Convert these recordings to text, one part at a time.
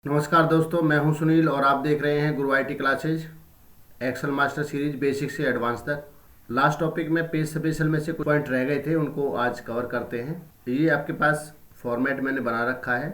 नमस्कार दोस्तों, मैं हूं सुनील और आप देख रहे हैं Guru IT classes Excel master series basic से एडवांस तक। लास्ट टॉपिक में पेज स्पेशल में से कुछ पॉइंट रह गए थे, उनको आज कवर करते हैं। ये आपके पास फॉर्मेट मैंने बना रखा है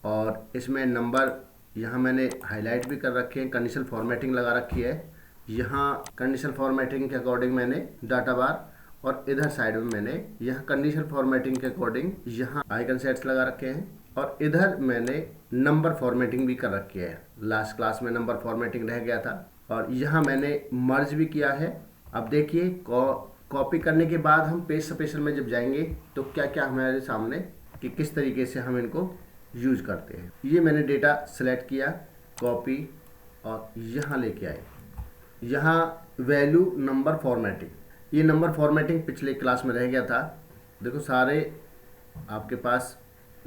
और इसमें नंबर यहाँ मैंने हाईलाइट भी कर रखे हैं, कंडीशनल फॉर्मेटिंग लगा रखी है। यहाँ कंडीशनल फॉर्मेटिंग के अकॉर्डिंग मैंने डाटा बार और इधर साइड में मैंने यहाँ कंडीशनल फॉर्मेटिंग के अकॉर्डिंग यहाँ आइकन सेट्स लगा रखे हैं और इधर मैंने नंबर फॉर्मेटिंग भी कर रखी है। लास्ट क्लास में नंबर फॉर्मेटिंग रह गया था और यहाँ मैंने मर्ज भी किया है। अब देखिए कॉपी करने के बाद हम पेज स्पेशल में जब जाएंगे तो क्या क्या हमारे सामने कि किस तरीके से हम इनको यूज करते हैं। ये मैंने डेटा सेलेक्ट किया, कॉपी और यहाँ लेके आए। यहाँ वैल्यू नंबर फॉर्मेटिंग, ये नंबर फॉर्मेटिंग पिछले क्लास में रह गया था। देखो सारे आपके पास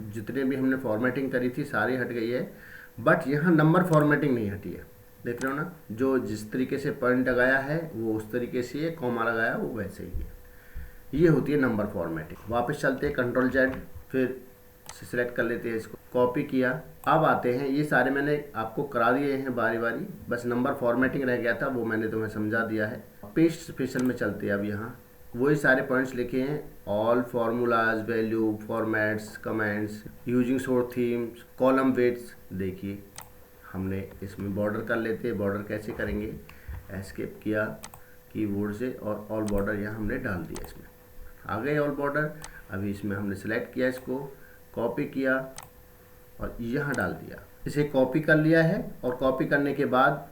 जितने भी हमने फॉर्मेटिंग करी थी सारी हट गई है, बट यहाँ नंबर फॉर्मेटिंग नहीं हटी है। देख रहे हो ना, जो जिस तरीके से पॉइंट लगाया है वो उस तरीके से है, कॉमा लगाया वो वैसे ही है। ये होती है नंबर फॉर्मेटिंग। वापस चलते हैं, कंट्रोल जेड, फिर सिलेक्ट कर लेते हैं इसको, कॉपी किया। अब आते हैं, ये सारे मैंने आपको करा दिए हैं बारी बारी, बस नंबर फॉर्मेटिंग रह गया था वो मैंने तुम्हें समझा दिया है। पेज स्पेशल में चलते हैं। अब यहाँ वही सारे पॉइंट्स लिखे हैं, all formulas, value, formats, comments, using source themes, column weights. देखिए हमने इसमें बॉर्डर कर लेते हैं। बॉर्डर कैसे करेंगे, एस्केप किया कीबोर्ड से और ऑल बॉर्डर यहाँ हमने डाल दिया। इसमें आ गए ऑल बॉर्डर। अभी इसमें हमने सेलेक्ट किया, इसको कॉपी किया और यहाँ डाल दिया। इसे कॉपी कर लिया है और कॉपी करने के बाद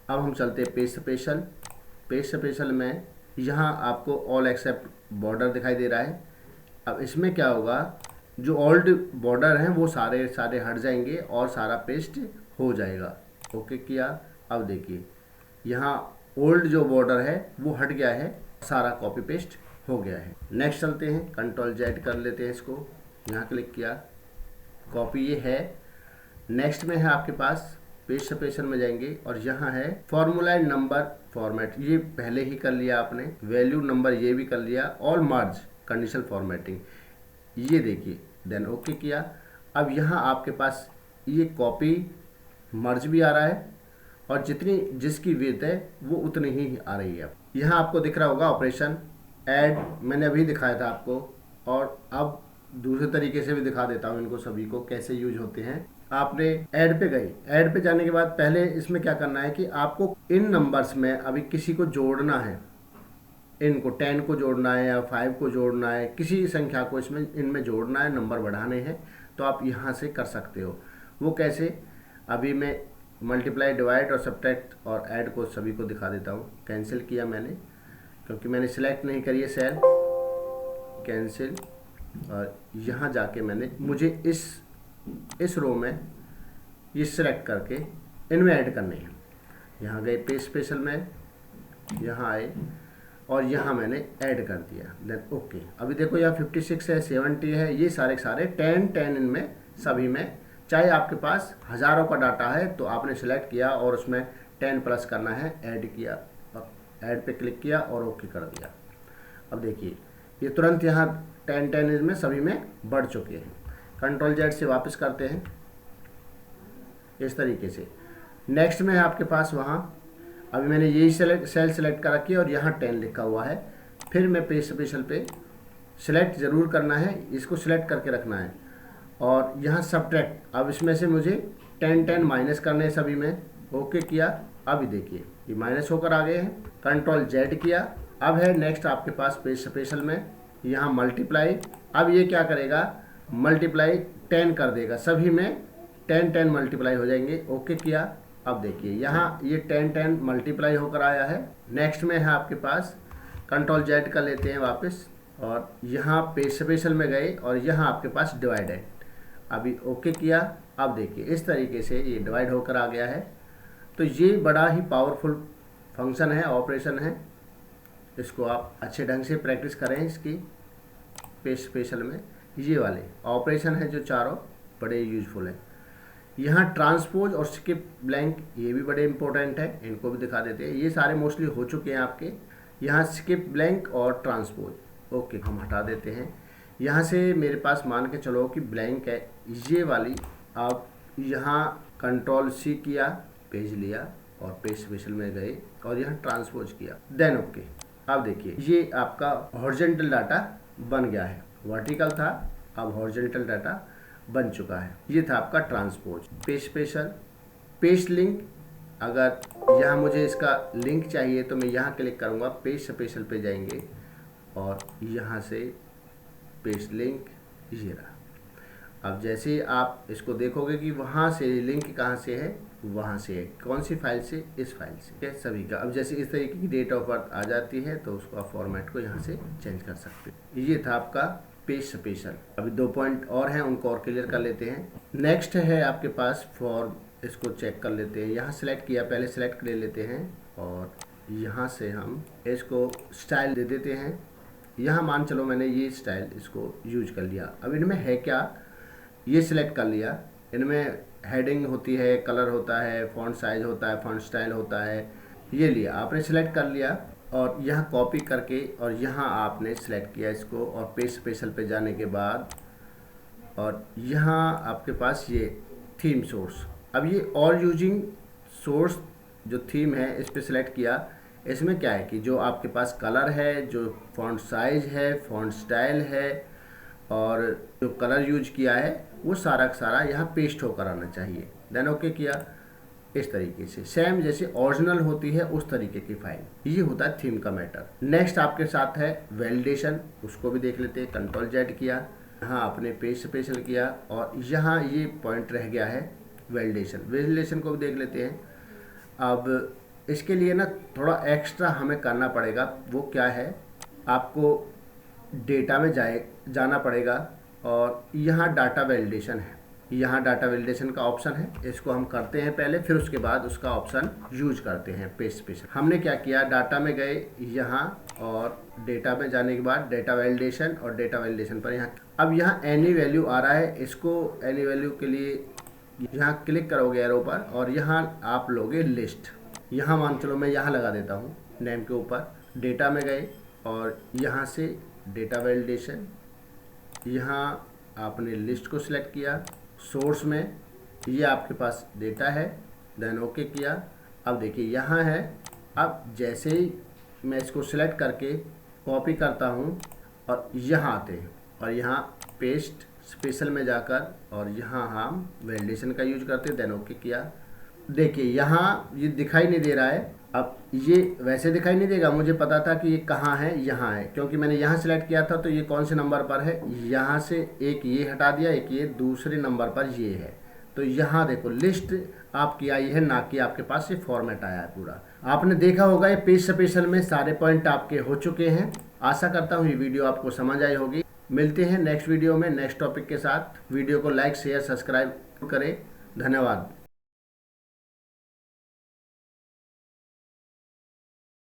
अब हम चलते हैं पेज स्पेशल। पेज स्पेशल में यहाँ आपको ऑल एक्सेप्ट बॉर्डर दिखाई दे रहा है। अब इसमें क्या होगा, जो ओल्ड बॉर्डर हैं वो सारे सारे हट जाएंगे और सारा पेस्ट हो जाएगा। ओके किया। अब देखिए यहाँ ओल्ड जो बॉर्डर है वो हट गया है, सारा कॉपी पेस्ट हो गया है। नेक्स्ट चलते हैं, कंट्रोल जेड कर लेते हैं इसको, यहाँ क्लिक किया, कॉपी ये है। नेक्स्ट में है आपके पास पेज स्पेशल में जाएंगे और यहाँ है फॉर्मूला एंड नंबर फॉर्मेट, ये पहले ही कर लिया आपने। वैल्यू नंबर ये भी कर लिया। ऑल मार्ज कंडीशनल फॉर्मेटिंग, ये देखिए, देन ओके किया। अब यहाँ आपके पास ये कॉपी मर्ज भी आ रहा है और जितनी जिसकी विड्थ है वो उतनी ही आ रही है। यहाँ आपको दिख रहा होगा ऑपरेशन ऐड, मैंने अभी दिखाया था आपको, और अब दूसरे तरीके से भी दिखा देता हूँ इनको सभी को कैसे यूज होते हैं। आपने ऐड पे गए, ऐड पे जाने के बाद पहले इसमें क्या करना है कि आपको इन नंबर्स में अभी किसी को जोड़ना है। इनको 10 को जोड़ना है या 5 को जोड़ना है, किसी संख्या को इसमें इनमें जोड़ना है, नंबर बढ़ाने हैं, तो आप यहाँ से कर सकते हो। वो कैसे, अभी मैं मल्टीप्लाई, डिवाइड और सब्ट्रैक्ट और ऐड को सभी को दिखा देता हूँ। कैंसिल किया मैंने क्योंकि मैंने सिलेक्ट नहीं करी है सेल, कैंसिल। और यहाँ जाके मैंने मुझे इस रो में ये सिलेक्ट करके इनमें ऐड करने हैं। यहाँ गए पेज स्पेशल में, यहाँ आए और यहाँ मैंने ऐड कर दिया, देन ओके। अभी देखो यहाँ 56 है, 70 है, ये सारे सारे 10 इनमें सभी में। चाहे आपके पास हज़ारों का डाटा है तो आपने सेलेक्ट किया और उसमें 10 प्लस करना है, ऐड किया और ऐड पे क्लिक किया और ओके कर दिया। अब देखिए ये तुरंत यहाँ 10 इनमें सभी में बढ़ चुके हैं। कंट्रोल जेड से वापस करते हैं इस तरीके से। नेक्स्ट में है आपके पास वहाँ, अभी मैंने यही सेल सेलेक्ट कर रखी है और यहाँ 10 लिखा हुआ है। फिर मैं पेज स्पेशल पे सिलेक्ट ज़रूर करना है, इसको सिलेक्ट करके रखना है और यहाँ सब्ट्रैक्ट, अब इसमें से मुझे 10 माइनस करने हैं सभी में। ओके किया। अभी देखिए ये माइनस होकर आ गए हैं। कंट्रोल जेड किया। अब है नेक्स्ट आपके पास पेज स्पेशल में यहाँ मल्टीप्लाई। अब ये क्या करेगा, मल्टीप्लाई 10 कर देगा, सभी में 10 मल्टीप्लाई हो जाएंगे। ओके किया। अब देखिए यहाँ ये 10 मल्टीप्लाई होकर आया है। नेक्स्ट में है आपके पास, कंट्रोल जेड कर लेते हैं वापस और यहाँ पेज स्पेशल में गए और यहाँ आपके पास डिवाइड है। अभी ओके किया। अब देखिए इस तरीके से ये डिवाइड होकर आ गया है। तो ये बड़ा ही पावरफुल फंक्शन है, ऑपरेशन है। इसको आप अच्छे ढंग से प्रैक्टिस करें इसकी। पेज स्पेशल में ये वाले ऑपरेशन है जो चारों बड़े यूजफुल हैं। यहाँ ट्रांसपोज और स्किप ब्लैंक ये भी बड़े इंपॉर्टेंट है, इनको भी दिखा देते हैं। ये सारे मोस्टली हो चुके हैं आपके। यहाँ स्किप ब्लैंक और ट्रांसपोज ओके हम हटा देते हैं। यहाँ से मेरे पास मान के चलो कि ब्लैंक है, ये वाली आप यहाँ कंट्रोल सी किया, पेज लिया और पेज स्पेशल में गए और यहाँ ट्रांसपोज किया, देन ओके। अब देखिए ये आपका हॉरिजॉन्टल डाटा बन गया है, वर्टिकल था अब हॉरिजॉन्टल डाटा बन चुका है। ये था आपका transpose. Page special, page link, अगर यहाँ मुझे इसका लिंक चाहिए तो मैं यहाँ क्लिक करूँगा, पेज स्पेशल पे जाएंगे और यहाँ से पेज लिंक, ये रहा। अब जैसे ही आप इसको देखोगे कि वहाँ से लिंक कहाँ से है, वहाँ से है, कौन सी फाइल से, इस फाइल से, ये सभी का। अब जैसे इस तरीके की डेट ऑफ बर्थ आ जाती है तो उसको आप फॉर्मेट को यहाँ से चेंज कर सकते हैं। ये था आपका पेज स्पेशल। अभी 2 पॉइंट और हैं, उनको और क्लियर कर लेते हैं। नेक्स्ट है आपके पास फॉर्म, इसको चेक कर लेते हैं। यहाँ सेलेक्ट किया, पहले सेलेक्ट ले लेते हैं और यहाँ से हम इसको स्टाइल दे देते हैं। यहाँ मान चलो मैंने ये स्टाइल इसको यूज कर लिया। अब इनमें है क्या, ये सिलेक्ट कर लिया। इनमें हेडिंग होती है, कलर होता है, फॉन्ट साइज होता है, फॉन्ट स्टाइल होता है, ये लिया आपने, सिलेक्ट कर लिया और यहाँ कॉपी करके और यहाँ आपने सिलेक्ट किया इसको और पेज स्पेशल पे जाने के बाद और यहाँ आपके पास ये थीम सोर्स। अब ये और यूजिंग सोर्स जो थीम है इस पर सिलेक्ट किया। इसमें क्या है कि जो आपके पास कलर है, जो फॉन्ट साइज है, फॉन्ट स्टाइल है और जो कलर यूज किया है वो सारा का सारा यहाँ पेस्ट होकर आना चाहिए। देन ओके किया। इस तरीके से सेम जैसे ओरिजिनल होती है उस तरीके की फाइल, ये होता है थीम का मैटर। नेक्स्ट आपके साथ है वैलिडेशन, उसको भी देख लेते हैं। कंट्रोल जेड किया, यहाँ आपने पेज स्पेशल किया और यहाँ ये पॉइंट रह गया है वैलिडेशन। वैलिडेशन को भी देख लेते हैं। अब इसके लिए ना थोड़ा एक्स्ट्रा हमें करना पड़ेगा। वो क्या है, आपको डेटा में जाना पड़ेगा और यहाँ डाटा वैलिडेशन है, यहाँ डाटा वैलिडेशन का ऑप्शन है, इसको हम करते हैं पहले, फिर उसके बाद उसका ऑप्शन यूज करते हैं पेज स्पेशल। हमने क्या किया, डाटा में गए यहाँ और डेटा में जाने के बाद डेटा वैलिडेशन और डेटा वैलिडेशन पर यहाँ। अब यहाँ एनी वैल्यू आ रहा है, इसको एनी वैल्यू के लिए यहाँ क्लिक करोगे एरो पर और यहाँ आप लोगे लिस्ट। यहाँ मान चलो मैं यहाँ लगा देता हूँ नेम के ऊपर। डेटा में गए और यहाँ से डेटा वैलिडेशन, यहाँ आपने लिस्ट को सिलेक्ट किया। सोर्स में ये आपके पास डेटा है, देन ओके किया। अब देखिए यहाँ है। अब जैसे ही मैं इसको सिलेक्ट करके कॉपी करता हूँ और यहाँ आते हैं और यहाँ पेस्ट स्पेशल में जाकर और यहाँ हम वैलिडेशन का यूज करते हैं, देन ओके किया। देखिए यहाँ ये दिखाई नहीं दे रहा है। अब ये वैसे दिखाई नहीं देगा, मुझे पता था कि ये कहाँ है, यहाँ है, क्योंकि मैंने यहाँ सिलेक्ट किया था तो ये कौन से नंबर पर है। यहाँ से एक ये हटा दिया, एक ये दूसरे नंबर पर ये है। तो यहाँ देखो लिस्ट आपकी आई है, ना कि आपके पास ये फॉर्मेट आया है पूरा। आपने देखा होगा ये पेज स्पेशल में सारे पॉइंट आपके हो चुके हैं। आशा करता हूँ ये वीडियो आपको समझ आई होगी। मिलते हैं नेक्स्ट वीडियो में नेक्स्ट टॉपिक के साथ। वीडियो को लाइक शेयर सब्सक्राइब करें। धन्यवाद।